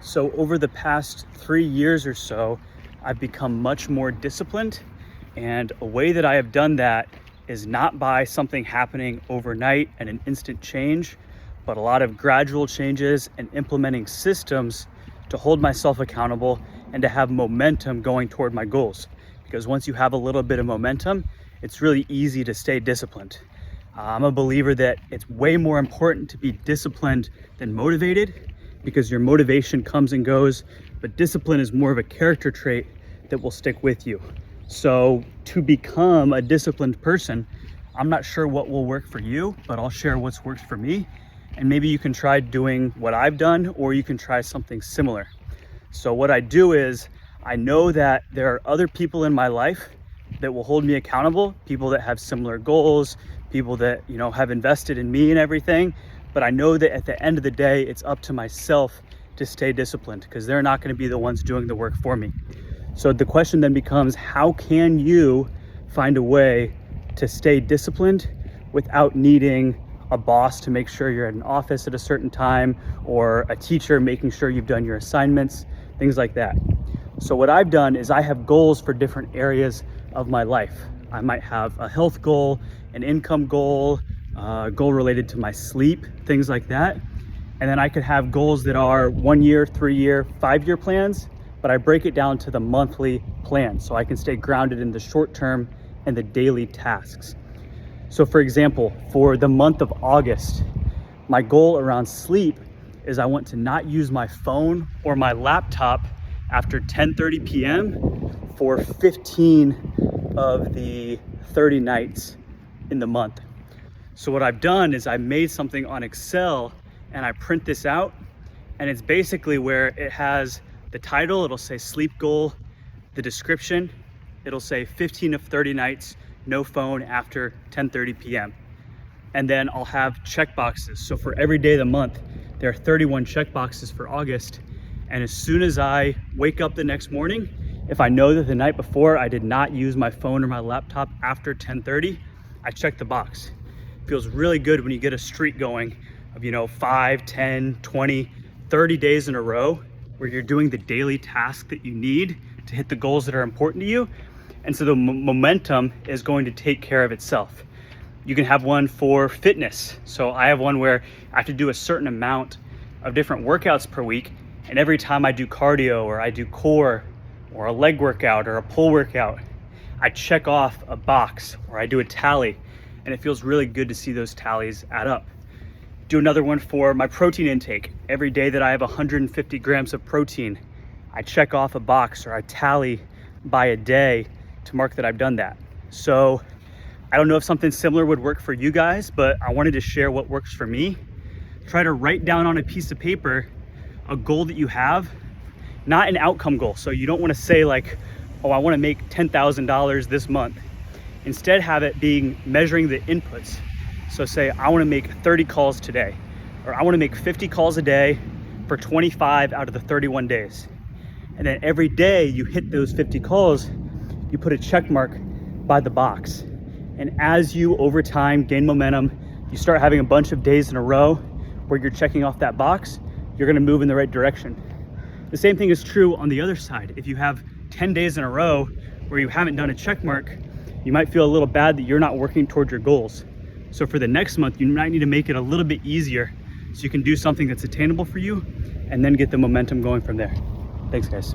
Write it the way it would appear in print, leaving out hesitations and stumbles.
So over the past 3 years or so, I've become much more disciplined. And a way that I have done that is not by something happening overnight and an instant change, but a lot of gradual changes and implementing systems to hold myself accountable and to have momentum going toward my goals. Because once you have a little bit of momentum, it's really easy to stay disciplined. I'm a believer that it's way more important to be disciplined than motivated, because your motivation comes and goes, but discipline is more of a character trait that will stick with you. So to become a disciplined person, I'm not sure what will work for you, but I'll share what's worked for me. And maybe you can try doing what I've done, or you can try something similar. So what I do is, I know that there are other people in my life that will hold me accountable, people that have similar goals, people that, have invested in me and everything. But I know that at the end of the day, it's up to myself to stay disciplined, because they're not going to be the ones doing the work for me. So the question then becomes, how can you find a way to stay disciplined without needing a boss to make sure you're at an office at a certain time, or a teacher making sure you've done your assignments, things like that. So what I've done is I have goals for different areas of my life. I might have a health goal, an income goal, goal related to my sleep, things like that. And then I could have goals that are 1 year, 3 year, 5 year plans, but I break it down to the monthly plan so I can stay grounded in the short term and the daily tasks. So for example, for the month of August, my goal around sleep is I want to not use my phone or my laptop after 10:30 p.m. for 15 of the 30 nights in the month. So what I've done is I made something on Excel and I print this out, and it's basically where it has the title, it'll say sleep goal, the description, it'll say 15 of 30 nights, no phone after 10:30 p.m. And then I'll have check boxes. So for every day of the month, there are 31 check boxes for August. And as soon as I wake up the next morning, if I know that the night before I did not use my phone or my laptop after 10:30, I check the box. It feels really good when you get a streak going of 5, 10, 20, 30 days in a row where you're doing the daily task that you need to hit the goals that are important to you. And so the momentum is going to take care of itself. You can have one for fitness. So I have one where I have to do a certain amount of different workouts per week. And every time I do cardio, or I do core, or a leg workout, or a pull workout, I check off a box, or I do a tally. And it feels really good to see those tallies add up. Do another one for my protein intake. Every day that I have 150 grams of protein, I check off a box, or I tally by a day to mark that I've done that. So I don't know if something similar would work for you guys, but I wanted to share what works for me. Try to write down on a piece of paper a goal that you have, not an outcome goal. So you don't want to say like, oh, I want to make $10,000 this month. Instead, have it being measuring the inputs. So say, I want to make 30 calls today, or I want to make 50 calls a day for 25 out of the 31 days. And then every day you hit those 50 calls, you put a check mark by the box. And as you over time gain momentum, you start having a bunch of days in a row where you're checking off that box, you're going to move in the right direction. The same thing is true on the other side. If you have 10 days in a row where you haven't done a check mark, you might feel a little bad that you're not working towards your goals. So for the next month, you might need to make it a little bit easier so you can do something that's attainable for you and then get the momentum going from there. Thanks, guys.